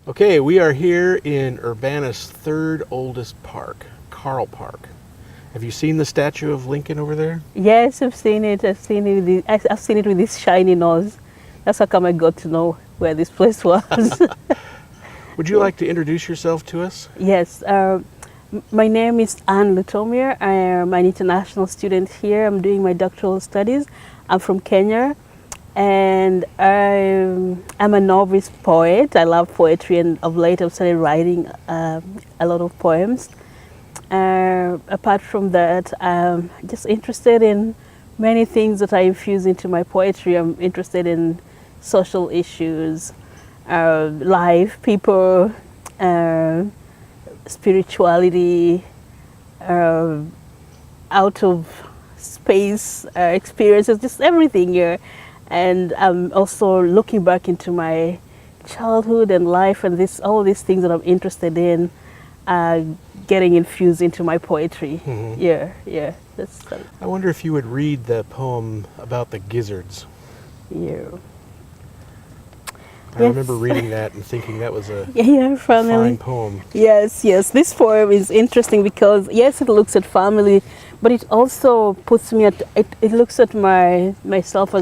Okay, we are here in Urbana's third oldest park, Carl Park. Have you seen the statue of Lincoln over there? Yes, I've seen it. I've seen it with this shiny nose. That's how come I got to know where this place was. Would you like to introduce yourself to us? Yes. My name is Anne Lutomia. I am an international student here. I'm doing my doctoral studies. I'm from Kenya. And I'm a novice poet. I love poetry, and of late I've started writing a lot of poems. Apart from that, I'm just interested in many things that I infuse into my poetry. I'm interested in social issues, life, people, spirituality, out of space experiences, just everything here. And I'm also looking back into my childhood and life, and all these things that I'm interested in getting infused into my poetry. Mm-hmm. Yeah. I wonder if you would read the poem about the gizzards. Yeah. I remember reading that and thinking that was a fine poem. Yes. This poem is interesting because, yes, it looks at family, but it also puts me at, it looks at myself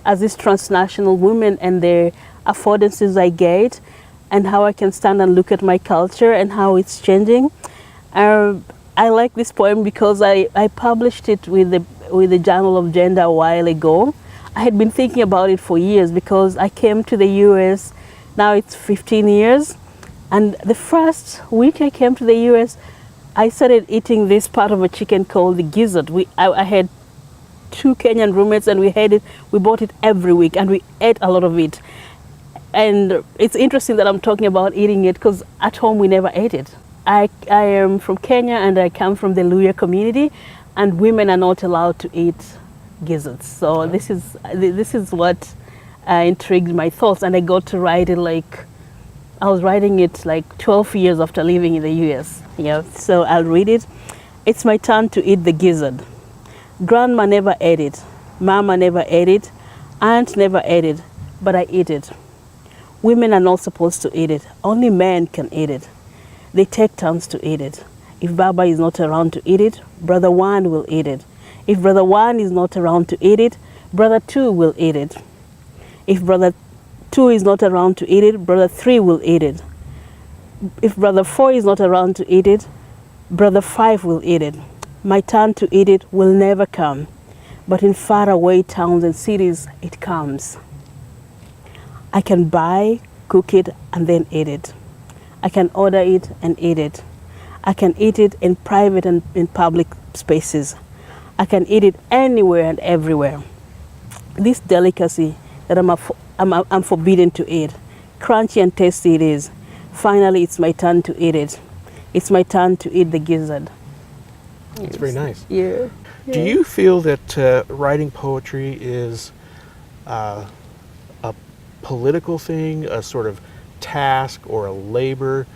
as this transnational woman and the affordances I get, and how I can stand and look at my culture and how it's changing. I like this poem because I published it with the Journal of Gender a while ago. I had been thinking about it for years because I came to the US, now it's 15 years, and the first week I came to the US, I started eating this part of a chicken called the gizzard. I had 2 Kenyan roommates, and we bought it every week, and we ate a lot of it. And it's interesting that I'm talking about eating it because at home we never ate it. I am from Kenya, and I come from the Luya community, and women are not allowed to eat gizzards. So this is what intrigued my thoughts, and I got to write it I was writing it 12 years after living in the US. Yeah, so I'll read it. It's my turn to eat the gizzard. Grandma never ate it. Mama never ate it. Aunt never ate it, but I eat it. Women are not supposed to eat it. Only men can eat it. They take turns to eat it. If Baba is not around to eat it, Brother 1 will eat it. If Brother 1 is not around to eat it, Brother 2 will eat it. If Brother 2 is not around to eat it, Brother 3 will eat it. If Brother 4 is not around to eat it, Brother 5 will eat it. My turn to eat it will never come, but in faraway towns and cities it comes. I can buy, cook it, and then eat it. I can order it and eat it. I can eat it in private and in public spaces. I can eat it anywhere and everywhere. This delicacy that I'm forbidden to eat, crunchy and tasty it is. Finally, it's my turn to eat it. It's my turn to eat the gizzard. That's very nice. Yeah. Do you feel that writing poetry is a political thing, a sort of task or a labor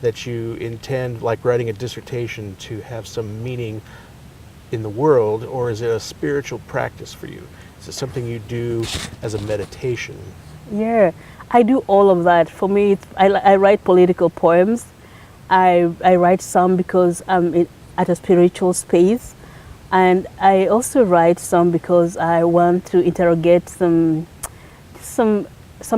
that you intend, like writing a dissertation, to have some meaning in the world, or is it a spiritual practice for you? Is it something you do as a meditation? Yeah, I do all of that. For me, I write political poems. I write some because I'm at a spiritual space, and I also write some because I want to interrogate some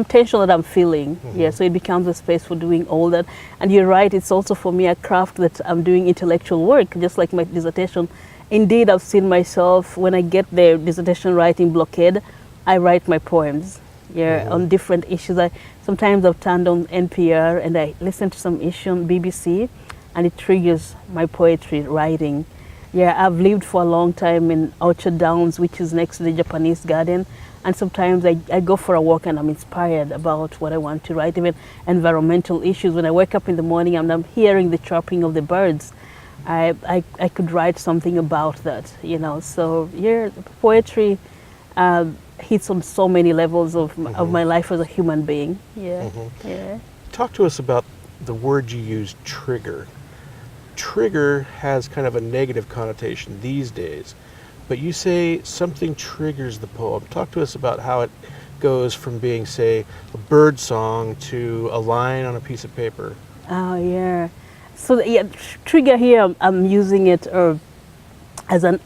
tension that I'm feeling. Mm-hmm. Yeah, so it becomes a space for doing all that. And you're right, it's also for me a craft that I'm doing intellectual work, just like my dissertation. Indeed, I've seen myself, when I get the dissertation writing blockade, I write my poems. Yeah, mm-hmm. On different issues. Sometimes I've turned on NPR and I listen to some issue on BBC, and it triggers my poetry writing. Yeah, I've lived for a long time in Orchard Downs, which is next to the Japanese garden. And sometimes I go for a walk and I'm inspired about what I want to write, even environmental issues. When I wake up in the morning and I'm hearing the chirping of the birds, I could write something about that, you know. So yeah, poetry hits on so many levels of my life as a human being. Yeah, mm-hmm. Yeah. Talk to us about the word you use, trigger. Trigger has kind of a negative connotation these days. But you say something triggers the poem. Talk to us about how it goes from being, say, a bird song to a line on a piece of paper. Oh yeah. So yeah, trigger here. I'm using it as a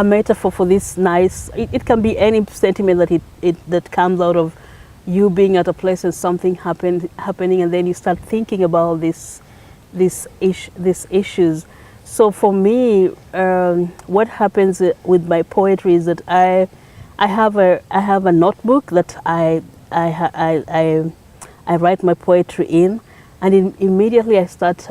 metaphor for this nice. It can be any sentiment that comes out of you being at a place and something happening, and then you start thinking about these issues. So for me, what happens with my poetry is that I have a notebook that I write my poetry in, and immediately I start.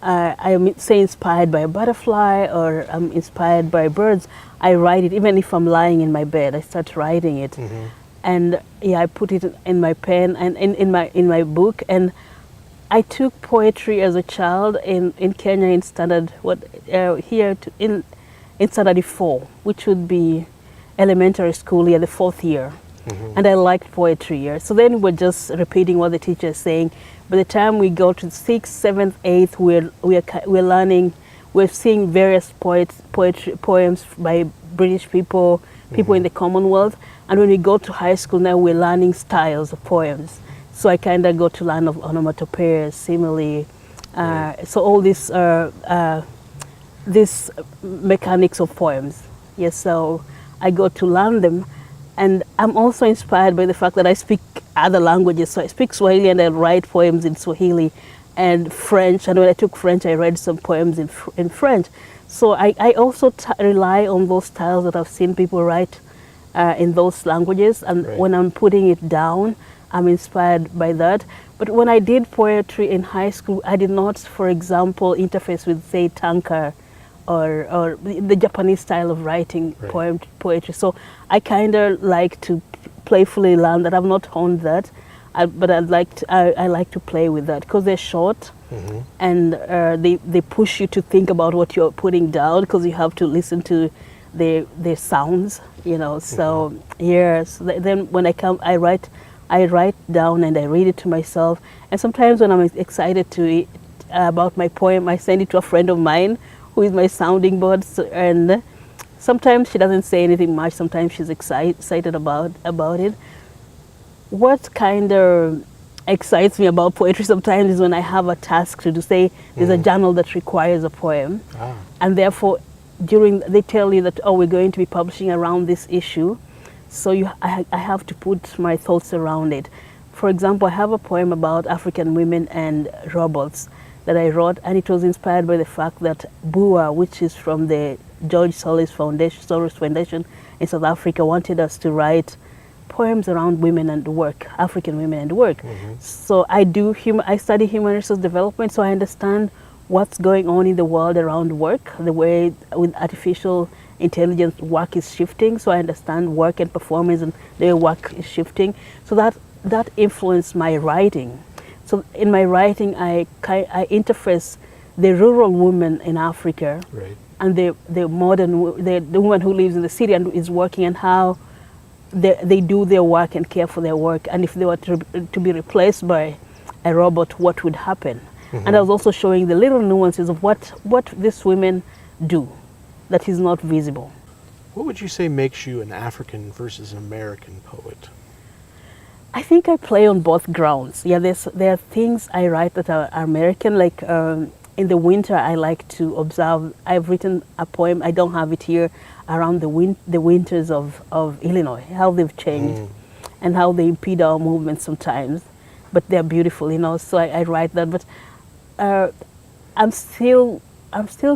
I am, say, inspired by a butterfly, or I'm inspired by birds. I write it, even if I'm lying in my bed. I start writing it, and yeah, I put it in my pen and in my book. And I took poetry as a child in Kenya in standard in standard 4, which would be elementary school, the 4th year. And I liked poetry here. So then we're just repeating what the teacher is saying. By the time we go to 6th, 7th, 8th, we're learning, we're seeing various poems by British people in the Commonwealth. And when we go to high school now, we're learning styles of poems. So I kind of go to learn of onomatopoeias, simile. So all these mechanics of poems. Yes, so I go to learn them. And I'm also inspired by the fact that I speak other languages. So I speak Swahili and I write poems in Swahili and French. And when I took French, I read some poems in French. So I also rely on those styles that I've seen people write in those languages. And when I'm putting it down, I'm inspired by that. But when I did poetry in high school, I did not, for example, interface with, say, tanka or the Japanese style of writing poetry. So I kind of like to playfully learn that. I've not honed that, but I like to play with that because they're short, and they push you to think about what you're putting down, because you have to listen to the sounds, So yes, then when I write down and I read it to myself. And sometimes when I'm excited about my poem, I send it to a friend of mine who is my sounding board, and sometimes she doesn't say anything much. Sometimes she's excited about it. What kind of excites me about poetry sometimes is when I have a task to do. Say there's a journal that requires a poem, and therefore they tell you that, we're going to be publishing around this issue, so I have to put my thoughts around it. For example, I have a poem about African women and robots that I wrote, and it was inspired by the fact that BUA, which is from the George Soros Foundation in South Africa, wanted us to write poems around women and work, African women and work. So I study human resource development, so I understand what's going on in the world around work, the way with artificial intelligence work is shifting. So I understand work and performance and the way work is shifting. So that influenced my writing. So in my writing, I interface the rural woman in Africa and the woman who lives in the city and is working, and how they do their work and care for their work. And if they were to be replaced by a robot, what would happen? And I was also showing the little nuances of what these women do that is not visible. What would you say makes you an African versus American poet? I think I play on both grounds. Yeah, there are things I write that are American, like in the winter I like to observe. I've written a poem, I don't have it here, around the winters of Illinois, how they've changed and how they impede our movement sometimes. But they're beautiful, so I write that. But I'm still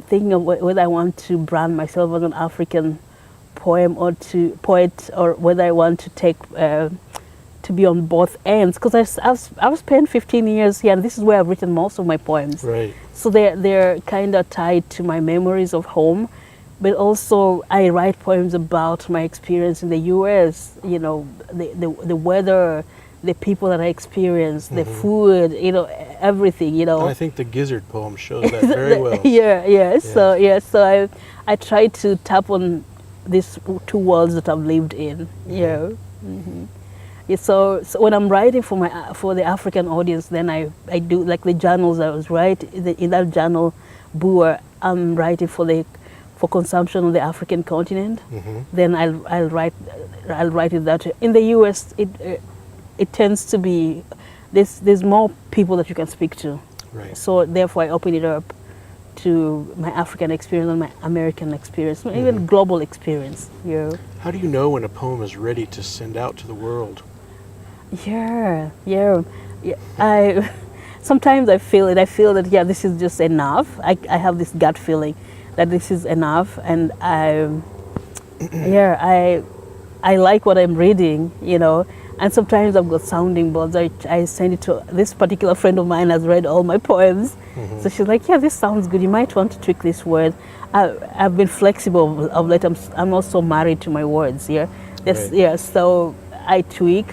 thinking of whether I want to brand myself as an African poet, or whether I want to take to be on both ends, because I've spent 15 years here, and this is where I've written most of my poems. Right. So they're kind of tied to my memories of home, but also I write poems about my experience in the U.S. The weather, the people that I experienced, the food, everything. And I think the gizzard poem shows that very well. So I try to tap on these two worlds that I've lived in. Yeah, so when I'm writing for the African audience, then I do like the journals I was writing in that journal, BUA. I'm writing for for consumption on the African continent, then I'll write it that way. In the U.S., it tends to be there's more people that you can speak to, Right. so therefore I open it up to my African experience and my American experience, even global experience. Yeah. How do you know when a poem is ready to send out to the world? Yeah. I sometimes I feel it. I feel that this is just enough. I have this gut feeling that this is enough, and I like what I'm reading, And sometimes I've got sounding boards. I send it to this particular friend of mine has read all my poems, so she's like, "Yeah, this sounds good. You might want to tweak this word." I've been flexible of late. I'm also married to my words. Yeah, Right. So I tweak,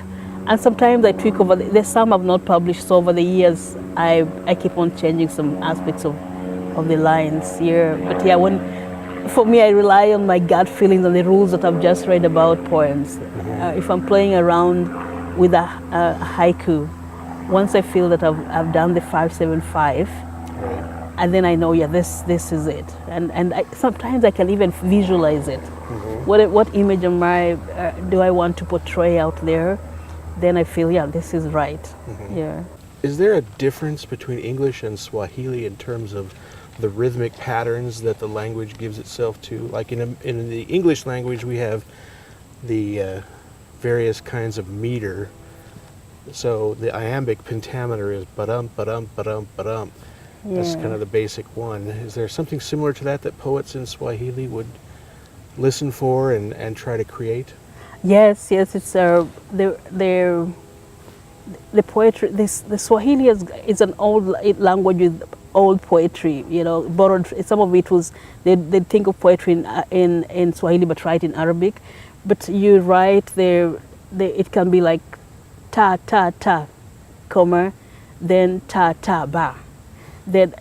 and sometimes I tweak over. There's some I've not published, so over the years I keep on changing some aspects of the lines. Yeah, but for me, I rely on my gut feelings and the rules that I've just read about poems. If I'm playing around with a haiku, once I feel that I've done the 5-7-5, Right. and then I know, this is it. And sometimes I can even visualize it. What image do I want to portray out there? Then I feel, this is right. Yeah. Is there a difference between English and Swahili in terms of the rhythmic patterns that the language gives itself to? Like in the English language, we have the various kinds of meter. So the iambic pentameter is ba-dum, ba-dum, ba-dum, ba-dum. That's kind of the basic one. Is there something similar to that poets in Swahili would listen for and try to create? Yes, it's the poetry. The Swahili is an old language with old poetry. Borrowed. Some of it was they think of poetry in Swahili but write in Arabic, but you write there. It can be like ta ta ta, comma, then ta ta ba. There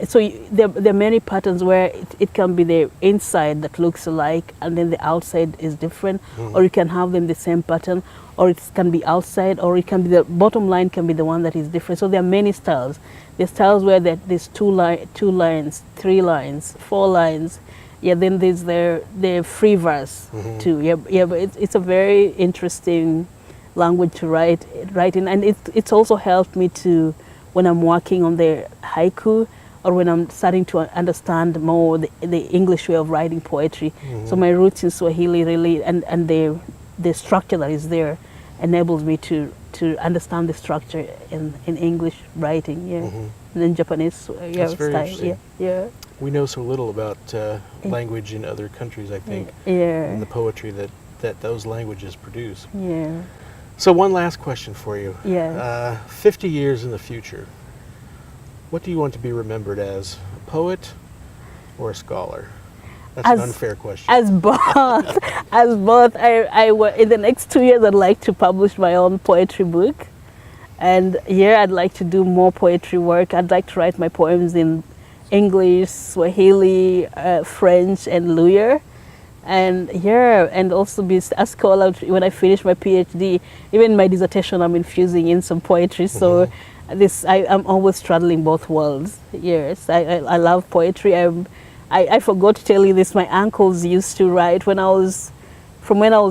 are many patterns where it can be the inside that looks alike and then the outside is different, or you can have them the same pattern, or it can be outside, or it can be the bottom line can be the one that is different. So there are many styles. There's styles where there's two lines, 3 lines, 4 lines. Yeah, then there's the free verse too. Yeah, but it's a very interesting language to write in, and it's also helped me to, when I'm working on the haiku, or when I'm starting to understand more the English way of writing poetry. So my roots in Swahili really, and the structure that is there enables me to understand the structure in English writing, and then Japanese That's very style. interesting. Yeah. We know so little about language in other countries, I think, Yeah. and the poetry that those languages produce. Yeah. So one last question for you. Yes. 50 years in the future, what do you want to be remembered as, a poet or a scholar? That's an unfair question. As both. As both. In the next 2 years, I'd like to publish my own poetry book. And I'd like to do more poetry work. I'd like to write my poems in English, Swahili, French, and Luya. And also be a scholar. When I finish my PhD, even my dissertation, I'm infusing in some poetry. So I'm always straddling both worlds. Yes, I love poetry. I forgot to tell you this. My uncles used to write when I was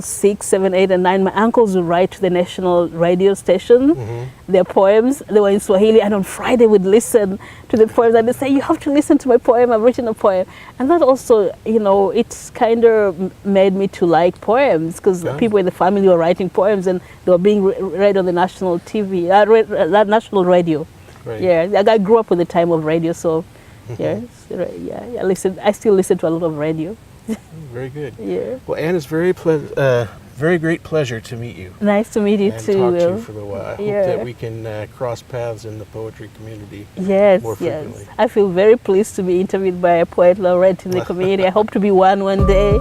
6, 7, 8, and 9. My uncles would write to the national radio station their poems. They were in Swahili, and on Friday we'd listen to the poems, and they say, "You have to listen to my poem. I've written a poem." And that also, it's kind of made me to like poems, because people in the family were writing poems, and they were being read on the national TV, national radio. Right. Yeah, I grew up with the time of radio, so I still listen to a lot of radio. Very good. Yeah. Well, Anne, it's very great pleasure to meet you. Nice to meet you and too. talk to you for a little while. I hope Yeah. that we can cross paths in the poetry community Yes, more frequently. I feel very pleased to be interviewed by a poet laureate in the community. I hope to be one day.